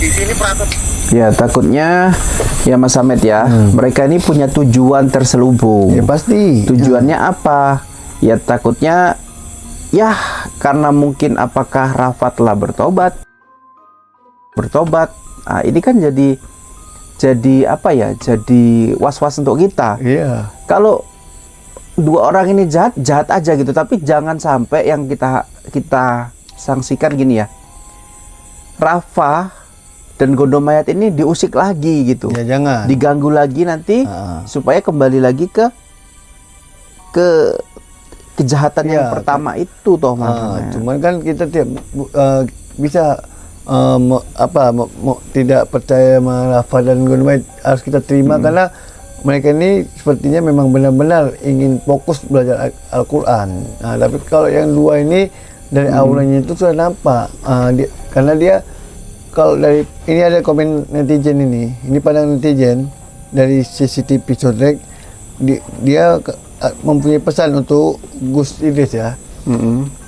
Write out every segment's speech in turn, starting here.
di sini peraturan. Ya takutnya ya Mas Ahmed ya, mereka ini punya tujuan terselubung. Ya pasti. Tujuannya apa? Ya takutnya ya karena mungkin apakah Rafa telah bertobat. Nah, ini kan jadi apa ya? Jadi was-was untuk kita. Iya. Kalau dua orang ini jahat aja gitu, tapi jangan sampai yang kita sanksikan gini ya. Rafa dan Gondomayat ini diusik lagi gitu. Ya jangan. Diganggu lagi nanti supaya kembali lagi ke kejahatan yang pertama itu toh Mas. Cuman kan kita bisa tidak percaya sama Rafa dan Gondomayat, harus kita terima karena mereka ini sepertinya memang benar-benar ingin fokus belajar Al-Quran. Nah, tapi kalau yang dua ini dari auranya itu sudah nampak, karena dia kalau dari ini ada komen netizen ini pandangan netizen dari CCTV Sodrek, dia mempunyai pesan untuk Gus Idris ya.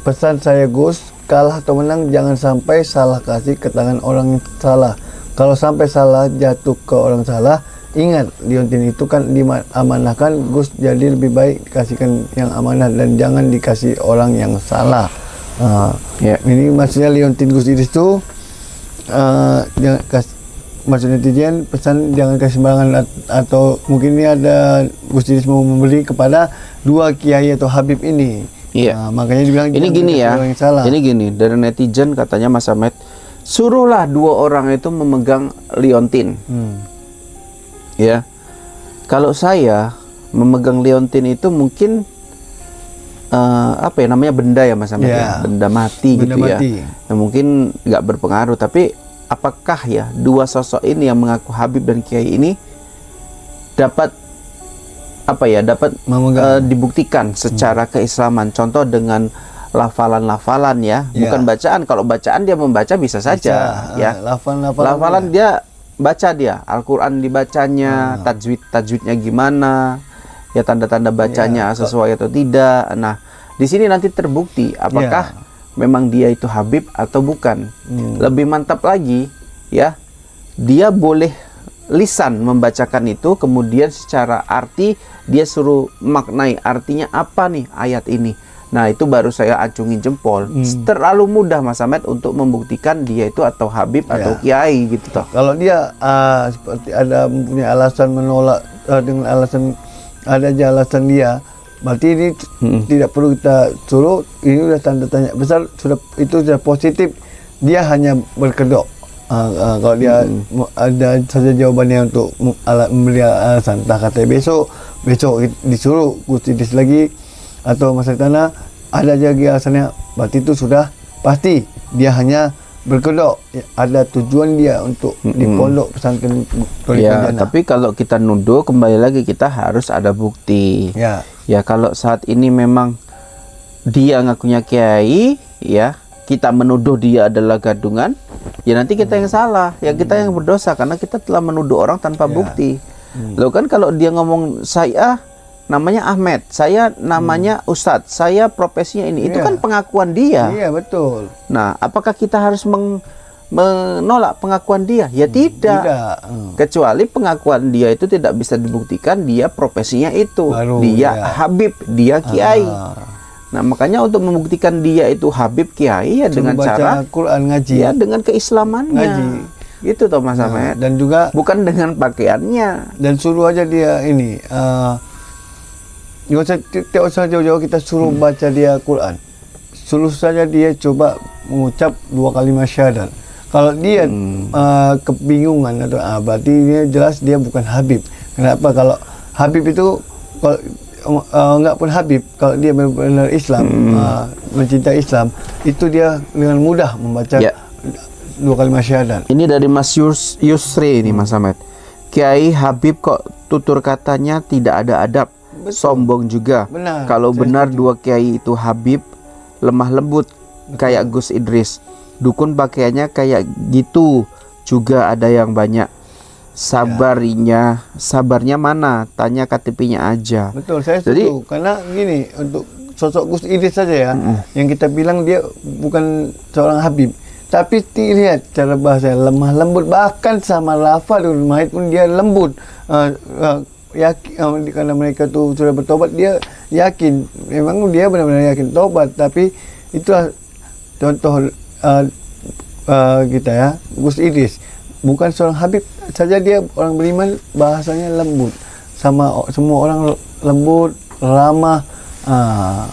Pesan saya Gus, kalah atau menang jangan sampai salah kasih ke tangan orang yang salah. Kalau sampai salah jatuh ke orang salah, ingat liontin itu kan diamanahkan Gus, jadi lebih baik dikasihkan yang amanah dan jangan dikasih orang yang salah. Ini maksudnya liontin Gus Idris itu maksud netizen pesan jangan kasih sembarangan, atau mungkin ini ada Gus Idris mau membeli kepada dua kiai atau habib ini. Iya. Makanya dibilang ini gini ya. Ini gini dari netizen katanya Mas Ahmed, suruhlah dua orang itu memegang liontin. Ya. Kalau saya memegang liontin itu mungkin apa ya namanya, benda ya Mas Ahmed ya, benda mati benda gitu mati. ya. Nah, mungkin nggak berpengaruh, tapi apakah ya dua sosok ini yang mengaku Habib dan Kiai ini dapat dibuktikan secara keislaman, contoh dengan lafalan-lafalan ya, bukan bacaan. Kalau bacaan dia membaca bisa saja ya. Lafalan dia baca, dia Al-Quran dibacanya, tajwidnya gimana ya, tanda-tanda bacanya sesuai atau tidak. Nah, di sini nanti terbukti apakah memang dia itu Habib atau bukan. Lebih mantap lagi ya, dia boleh lisan membacakan itu, kemudian secara arti dia suruh maknai artinya apa nih ayat ini. Nah, itu baru saya acungin jempol. Terlalu mudah Mas Ahmed untuk membuktikan dia itu atau Habib atau Kiai gitu toh. Kalau dia seperti ada mempunyai alasan menolak dengan alasan dia, berarti ini tidak perlu kita suruh. Ini sudah tanda tanya besar, itu sudah positif. Dia hanya berkedok. Kalau dia ada saja jawabannya untuk memberi alasan, entah kata besok disuruh Gus Idris lagi atau Mas Tanah ada lagi alasannya, berarti itu sudah pasti dia hanya berkedok, ada tujuan dia untuk di pondok pesantren. Ya, tapi kalau kita nuduh, kembali lagi kita harus ada bukti. Ya, kalau saat ini memang dia ngakunya kiai, ya kita menuduh dia adalah gadungan, ya nanti kita yang salah, ya kita yang berdosa karena kita telah menuduh orang tanpa bukti. Loh kan kalau dia ngomong saya namanya Ahmed, saya namanya Ustadz, saya profesinya ini, itu kan pengakuan dia. Iya, betul. Nah, apakah kita harus menolak pengakuan dia? Ya tidak. Kecuali pengakuan dia itu tidak bisa dibuktikan dia profesinya itu. Dia Habib, dia Kiai. Nah, makanya untuk membuktikan dia itu Habib Kiai ya dengan cara Quran, ngaji. Ya dengan keislamannya. Ngaji. Gitu toh Mas Ahmed. Dan juga bukan dengan pakaiannya. Dan suruh aja dia ini tidak usah jauh-jauh kita suruh baca dia Quran. Suruh saja dia coba mengucap 2 kalimat syahadat. Kalau dia kebingungan atau berarti ini jelas dia bukan Habib. Kenapa? Kalau Habib itu kalau enggak pun Habib, kalau dia benar-benar Islam, mencintai Islam, itu dia dengan mudah membaca 2 kalimat syahadat. Ini dari Mas Yusri ini Mas Ahmed. Kiai Habib kok tutur katanya tidak ada adab. Sombong juga. Kalau benar dua kiai itu Habib, lemah lembut kayak Gus Idris, dukun pakaiannya kayak gitu juga ada yang banyak. Sabarnya mana? Tanya KTP-nya aja. Betul, saya setuju. Karena gini, untuk sosok Gus Idris saja ya, yang kita bilang dia bukan seorang Habib, Tapi lihat cara bahasa lemah lembut, bahkan sama lafal Mahid pun dia lembut. Yakin karena mereka tu sudah bertobat, dia yakin, memang dia benar-benar yakin tobat. Tapi itulah contoh kita ya, Gus Idris bukan seorang Habib saja, dia orang beriman, bahasanya lembut, sama semua orang lembut, ramah.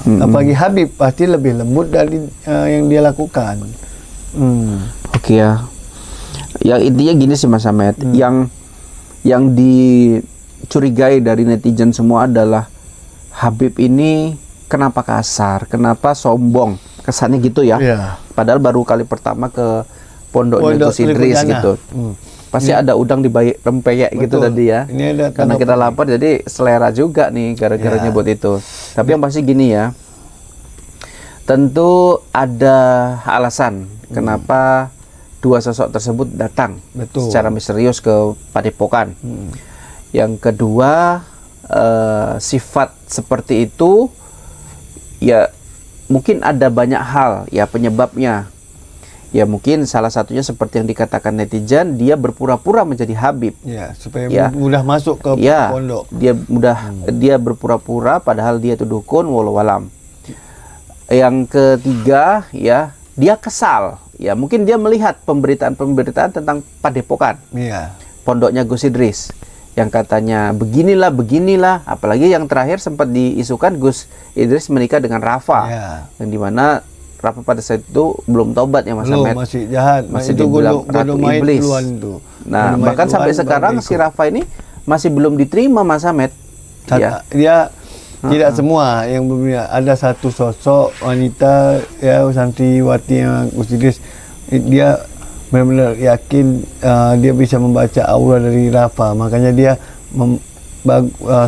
Apalagi Habib pasti lebih lembut dari yang dia lakukan. Oke ya. Yang intinya gini sih Mas Ahmed, yang dicurigai dari netizen semua adalah Habib ini kenapa kasar, kenapa sombong, kesannya gitu ya. Padahal baru kali pertama ke pondoknya Gus Idris gitu. Pasti ada udang di bayi rempeyek gitu tadi ya. Karena kita lapar jadi selera juga nih gara-gara nyebut itu. Tapi yang pasti gini ya, tentu ada alasan kenapa dua sosok tersebut datang secara misterius ke Padepokan. Yang kedua, sifat seperti itu ya mungkin ada banyak hal ya penyebabnya. Ya mungkin salah satunya seperti yang dikatakan netizen, dia berpura-pura menjadi Habib. Ya, supaya mudah masuk ke pondok. Dia berpura-pura padahal dia itu dukun, walau alam. Yang ketiga ya, dia kesal. Ya, mungkin dia melihat pemberitaan-pemberitaan tentang Padepokan. Pondoknya Gus Idris. Yang katanya beginilah, apalagi yang terakhir sempat diisukan Gus Idris menikah dengan Rafa, yang dimana Rafa pada saat itu belum tobat ya Mas Ahmed, masih jahat, masih dibilang ratu iblis. Nah bahkan sampai sekarang si Rafa ini masih belum diterima Mas Ahmed. Dia tidak semua yang berbeda. Ada satu sosok wanita ya, santriwati yang Gus Idris, dia benar-benar yakin dia bisa membaca aura dari Rafa, makanya dia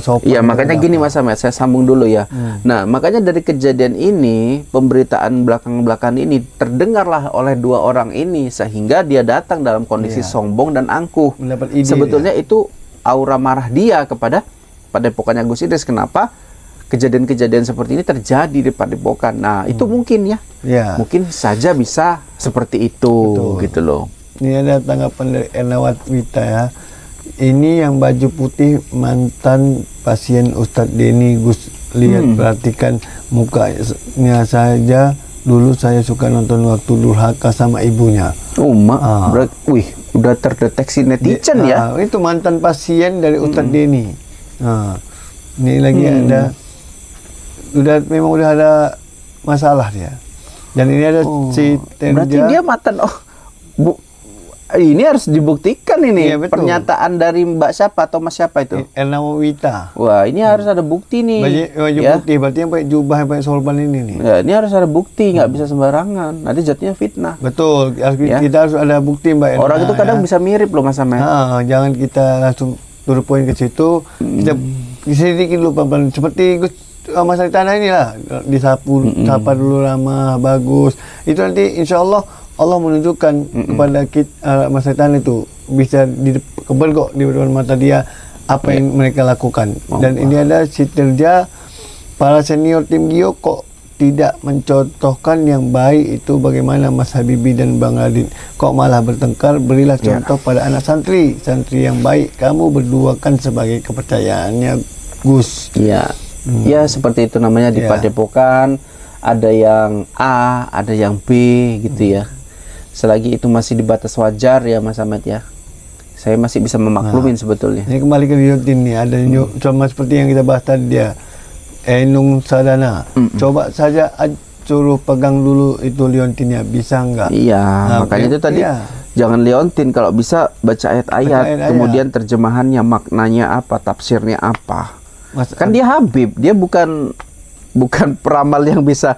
sopan. Iya, makanya gini Mas Ahmed, saya sambung dulu ya. Nah, makanya dari kejadian ini, pemberitaan belakang-belakang ini terdengarlah oleh dua orang ini sehingga dia datang dalam kondisi sombong dan angkuh. Sebetulnya itu aura marah dia kepada Padepokannya Gus Idris. Kenapa kejadian-kejadian seperti ini terjadi di Padepokan? Nah, itu mungkin ya. Mungkin saja bisa seperti itu. Gitu loh. Ini ada tanggapan dari Ernawat Wita ya. Ini yang baju putih mantan pasien Ustadz Denny Gus. Lihat, perhatikan mukanya saja. Dulu saya suka nonton waktu durhaka sama ibunya. Wih, udah terdeteksi netizen ya. Itu mantan pasien dari Ustadz Denny. Ini lagi memang udah ada masalah dia. Dan ini ada si Terja. Berarti dia mantan. Ini harus dibuktikan ini pernyataan dari Mbak siapa atau Mas siapa itu? Ernawita. Wah, ini harus ada bukti nih. Baju putih, berarti yang pakai jubah, yang pakai sorban ini nih. Ya, ini harus ada bukti, nggak bisa sembarangan. Nanti jatuhnya fitnah. Betul, kita harus ada bukti Mbak Erna. Orang itu kadang bisa mirip loh Mas Ahmed. Jangan kita langsung turun poin ke situ. Kita sedikit dulu pelan-pelan. Seperti masalah tanah inilah, disapu, sapa dulu ramah, bagus. Itu nanti insya Allah menunjukkan kepada kita masa tanah itu bisa kebal kok di depan mata dia apa yang mereka lakukan. Dan ini ada si Terja, para senior tim Gio kok tidak mencontohkan yang baik itu bagaimana Mas Habibie dan Bang Radin, kok malah bertengkar. Berilah contoh pada anak santri yang baik. Kamu berdua kan sebagai kepercayaannya Gus. Ya seperti itu namanya di Padepokan. Ada yang A, ada yang B gitu ya. Selagi itu masih di batas wajar ya Mas Ahmed ya, saya masih bisa memaklumin sebetulnya. Ini kembali ke liontin nih, ada sama seperti yang kita bahas tadi dia, Enung Sadana. Coba saja suruh pegang dulu itu liontinnya, bisa enggak? Iya, makanya itu tadi jangan liontin, kalau bisa baca ayat-ayat, kemudian terjemahannya, maknanya apa, tafsirnya apa. Kan dia Habib, dia bukan peramal yang bisa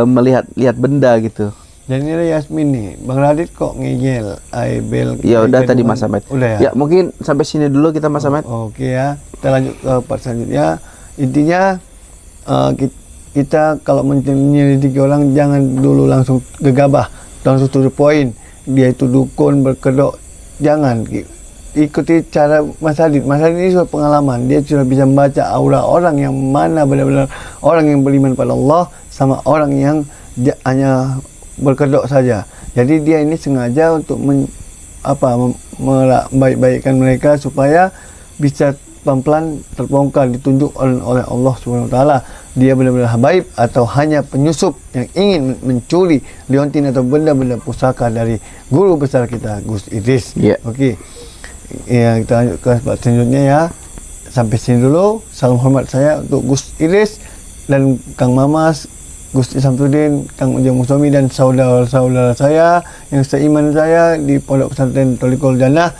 melihat benda gitu. Dan ini ada Yasmin nih, Bang Radit kok ngeyel, Aibel. Ya udah tadi Mas Ahmed. Udah ya? Mungkin sampai sini dulu kita Mas Ahmed. Oke ya, kita lanjut ke part selanjutnya. Intinya kita kalau menyelidiki orang jangan dulu langsung gegabah, langsung to the point. Dia itu dukun berkedok, jangan. Ikuti cara Mas Hadid. Mas Hadid ini sudah pengalaman, dia sudah bisa membaca aura orang yang mana benar-benar orang yang beriman pada Allah sama orang yang hanya berkedok saja. Jadi dia ini sengaja untuk membaik-baikkan mereka supaya bisa pelan-pelan terbongkar, ditunjuk oleh Allah Subhanahu Wa Taala. Dia benar-benar habaib atau hanya penyusup yang ingin mencuri liontin atau benda-benda pusaka dari guru besar kita Gus Idris. Okey. Ya, kita lanjut ke sebab selanjutnya ya. Sampai sini dulu. Salam hormat saya untuk Gus Idris dan Kang Mamas, Gus Samsudin, Kang Ujang Mustomi dan saudara-saudara saya yang seiman saya di Pondok Pesantren Tolikul Jannah.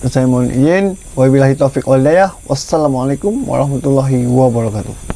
Saya mohon izin. Wabillahi taufiq wal hidayah. Wassalamualaikum warahmatullahi wabarakatuh.